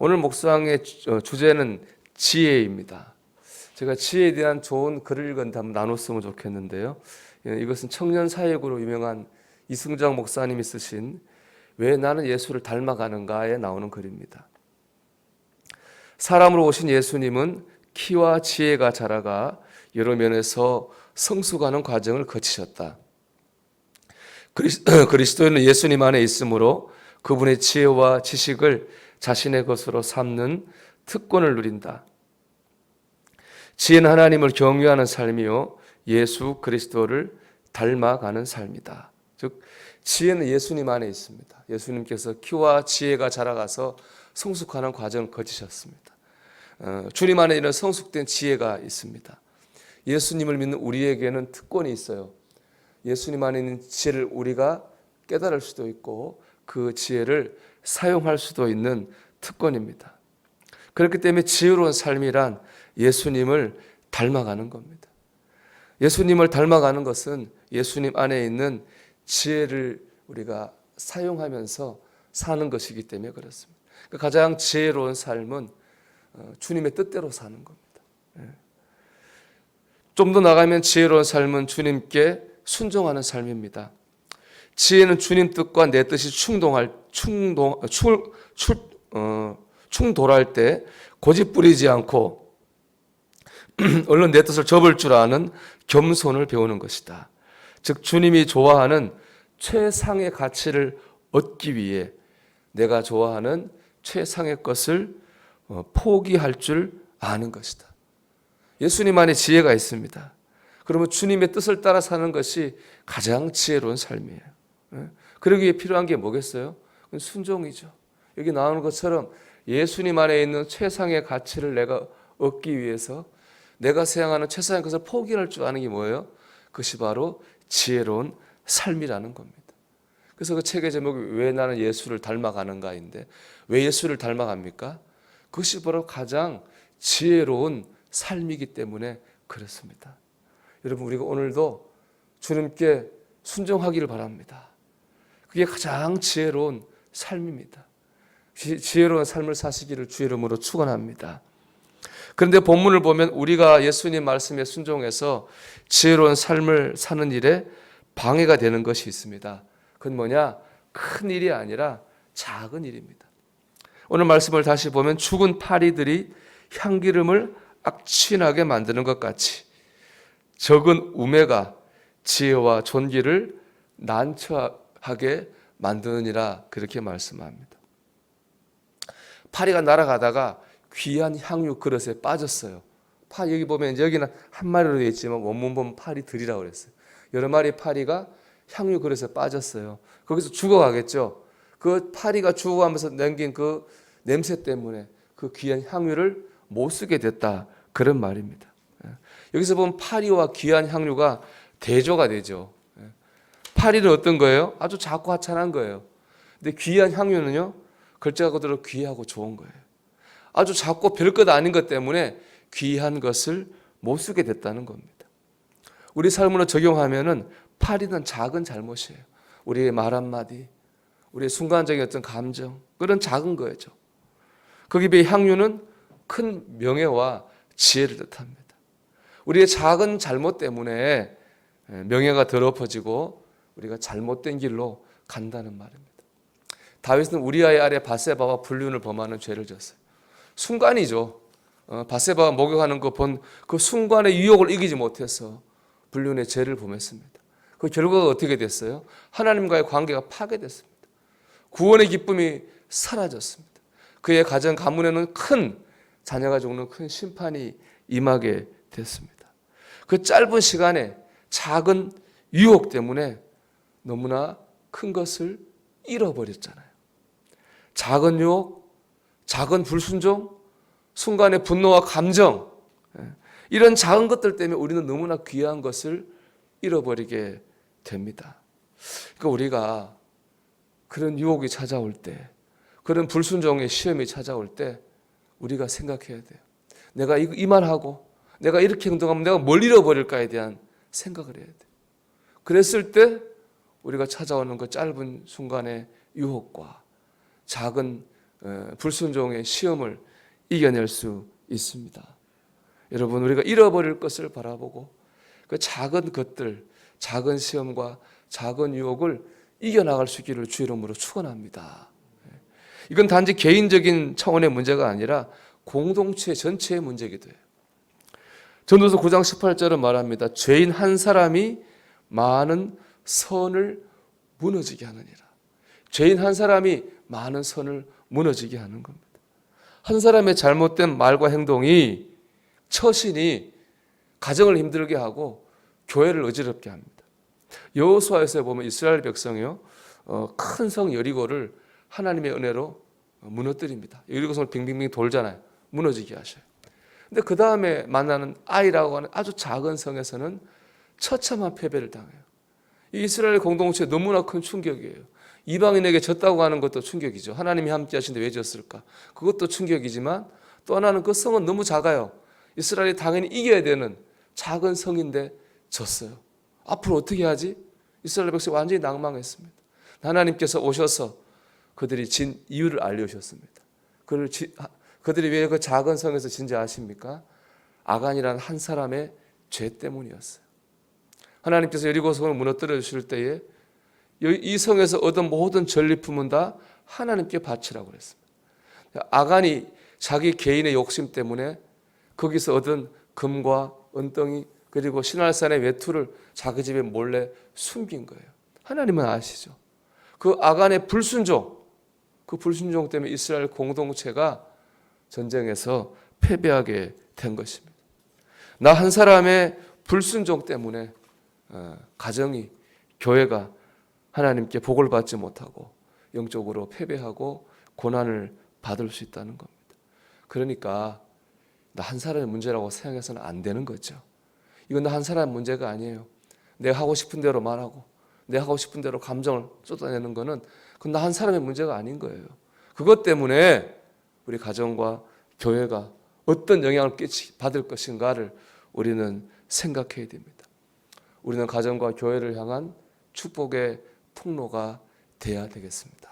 오늘 묵상의 주제는 지혜입니다. 제가 지혜에 대한 좋은 글을 읽었는데 한번 나눴으면 좋겠는데요. 이것은 청년 사역으로 유명한 이승장 목사님이 쓰신 왜 나는 예수를 닮아가는가에 나오는 글입니다. 사람으로 오신 예수님은 키와 지혜가 자라가 여러 면에서 성숙하는 과정을 거치셨다. 그리스도인은 예수님 안에 있으므로 그분의 지혜와 지식을 자신의 것으로 삼는 특권을 누린다. 지혜는 하나님을 경외하는 삶이요 예수 그리스도를 닮아가는 삶이다. 즉 지혜는 예수님 안에 있습니다. 예수님께서 키와 지혜가 자라가서 성숙하는 과정을 거치셨습니다. 주님 안에 이런 성숙된 지혜가 있습니다. 예수님을 믿는 우리에게는 특권이 있어요. 예수님 안에 있는 지혜를 우리가 깨달을 수도 있고 그 지혜를 사용할 수도 있는 특권입니다. 그렇기 때문에 지혜로운 삶이란 예수님을 닮아가는 겁니다. 예수님을 닮아가는 것은 예수님 안에 있는 지혜를 우리가 사용하면서 사는 것이기 때문에 그렇습니다. 가장 지혜로운 삶은 주님의 뜻대로 사는 겁니다. 좀 더 나가면 지혜로운 삶은 주님께 순종하는 삶입니다. 지혜는 주님 뜻과 내 뜻이 충돌할 때 고집 부리지 않고 얼른 내 뜻을 접을 줄 아는 겸손을 배우는 것이다. 즉 주님이 좋아하는 최상의 가치를 얻기 위해 내가 좋아하는 최상의 것을 포기할 줄 아는 것이다. 예수님 안에 지혜가 있습니다. 그러면 주님의 뜻을 따라 사는 것이 가장 지혜로운 삶이에요. 그러기 위해 필요한 게 뭐겠어요? 순종이죠. 여기 나오는 것처럼 예수님 안에 있는 최상의 가치를 내가 얻기 위해서 내가 생각하는 최상의 것을 포기할 줄 아는 게 뭐예요? 그것이 바로 지혜로운 삶이라는 겁니다. 그래서 그 책의 제목이 왜 나는 예수를 닮아가는가인데 왜 예수를 닮아갑니까? 그것이 바로 가장 지혜로운 삶이기 때문에 그렇습니다. 여러분 우리가 오늘도 주님께 순종하기를 바랍니다. 그게 가장 지혜로운 삶입니다. 지혜로운 삶을 사시기를 주의 이름으로 축원합니다. 그런데 본문을 보면 우리가 예수님 말씀에 순종해서 지혜로운 삶을 사는 일에 방해가 되는 것이 있습니다. 그건 뭐냐? 큰 일이 아니라 작은 일입니다. 오늘 말씀을 다시 보면 죽은 파리들이 향기름을 악취나게 만드는 것 같이 적은 우매가 지혜와 존귀를 난처하게 만드느니라 그렇게 말씀합니다. 파리가 날아가다가 귀한 향유 그릇에 빠졌어요. 여기 보면 여기는 한 마리로 되어 있지만 원문 보면 파리들이라고 그랬어요. 여러 마리 파리가 향유 그릇에 빠졌어요. 거기서 죽어가겠죠. 그 파리가 죽어가면서 남긴 그 냄새 때문에 그 귀한 향유를 못 쓰게 됐다. 그런 말입니다. 여기서 보면 파리와 귀한 향유가 대조가 되죠. 파리는 어떤 거예요? 아주 작고 하찮은 거예요. 근데 귀한 향유는요, 글자가 그대로 귀하고 좋은 거예요. 아주 작고 별것 아닌 것 때문에 귀한 것을 못 쓰게 됐다는 겁니다. 우리 삶으로 적용하면은 파리는 작은 잘못이에요. 우리의 말 한마디, 우리의 순간적인 어떤 감정, 그런 작은 거죠. 거기에 비해 향유는 큰 명예와 지혜를 뜻합니다. 우리의 작은 잘못 때문에 명예가 더럽혀지고 우리가 잘못된 길로 간다는 말입니다. 다윗은 우리아의 아내 밧세바와 불륜을 범하는 죄를 졌어요. 순간이죠. 밧세바가 목욕하는 거 본 그 순간의 유혹을 이기지 못해서 불륜의 죄를 범했습니다. 그 결과가 어떻게 됐어요? 하나님과의 관계가 파괴됐습니다. 구원의 기쁨이 사라졌습니다. 그의 가정 가문에는 큰 자녀가 죽는 큰 심판이 임하게 됐습니다. 그 짧은 시간에 작은 유혹 때문에 너무나 큰 것을 잃어버렸잖아요. 작은 유혹, 작은 불순종, 순간의 분노와 감정, 이런 작은 것들 때문에 우리는 너무나 귀한 것을 잃어버리게 됩니다. 그러니까 우리가 그런 유혹이 찾아올 때, 그런 불순종의 시험이 찾아올 때 우리가 생각해야 돼요. 내가 이 말하고 내가 이렇게 행동하면 내가 뭘 잃어버릴까에 대한 생각을 해야 돼요. 그랬을 때 우리가 찾아오는 그 짧은 순간의 유혹과 작은 불순종의 시험을 이겨낼 수 있습니다. 여러분, 우리가 잃어버릴 것을 바라보고 그 작은 것들, 작은 시험과 작은 유혹을 이겨나갈 수 있기를 주의 이름으로 축원합니다. 이건 단지 개인적인 차원의 문제가 아니라 공동체 전체의 문제이기도 해요. 전도서 9장 18절은 말합니다. 죄인 한 사람이 많은 선을 무너지게 하느니라. 죄인 한 사람이 많은 선을 무너지게 하는 겁니다. 한 사람의 잘못된 말과 행동이, 처신이 가정을 힘들게 하고 교회를 어지럽게 합니다. 여호수아에서 보면 이스라엘 백성이요, 큰 성 여리고를 하나님의 은혜로 무너뜨립니다. 여리고성을 빙빙빙 돌잖아요. 무너지게 하셔요. 근데 그 다음에 만나는 아이라고 하는 아주 작은 성에서는 처참한 패배를 당해요. 이 이스라엘 공동체 너무나 큰 충격이에요. 이방인에게 졌다고 하는 것도 충격이죠. 하나님이 함께 하신데 왜 졌을까? 그것도 충격이지만 또 하나는 그 성은 너무 작아요. 이스라엘이 당연히 이겨야 되는 작은 성인데 졌어요. 앞으로 어떻게 하지? 이스라엘 백성이 완전히 낭망했습니다. 하나님께서 오셔서 그들이 진 이유를 알려주셨습니다. 그들이 왜 그 작은 성에서 진지 아십니까? 아간이라는 한 사람의 죄 때문이었어요. 하나님께서 여리고성을 무너뜨려 주실 때에 이 성에서 얻은 모든 전리품은 다 하나님께 바치라고 그랬습니다. 아간이 자기 개인의 욕심 때문에 거기서 얻은 금과 은덩이 그리고 신할산의 외투를 자기 집에 몰래 숨긴 거예요. 하나님은 아시죠? 그 아간의 불순종, 그 불순종 때문에 이스라엘 공동체가 전쟁에서 패배하게 된 것입니다. 나 한 사람의 불순종 때문에 가정이, 교회가 하나님께 복을 받지 못하고 영적으로 패배하고 고난을 받을 수 있다는 겁니다. 그러니까 나 한 사람의 문제라고 생각해서는 안 되는 거죠. 이건 나 한 사람의 문제가 아니에요. 내가 하고 싶은 대로 말하고 내가 하고 싶은 대로 감정을 쏟아내는 거는 그건 나 한 사람의 문제가 아닌 거예요. 그것 때문에 우리 가정과 교회가 어떤 영향을 받을 것인가를 우리는 생각해야 됩니다. 우리는 가정과 교회를 향한 축복의 통로가 돼야 되겠습니다.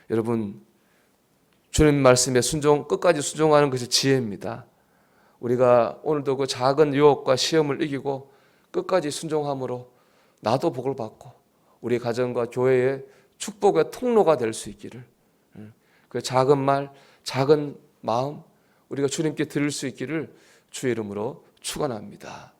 여러분, 주님 말씀에 끝까지 순종하는 것이 지혜입니다. 우리가 오늘도 그 작은 유혹과 시험을 이기고 끝까지 순종함으로 나도 복을 받고 우리 가정과 교회의 축복의 통로가 될 수 있기를, 그 작은 말, 작은 마음 우리가 주님께 드릴 수 있기를 주의 이름으로 축원합니다.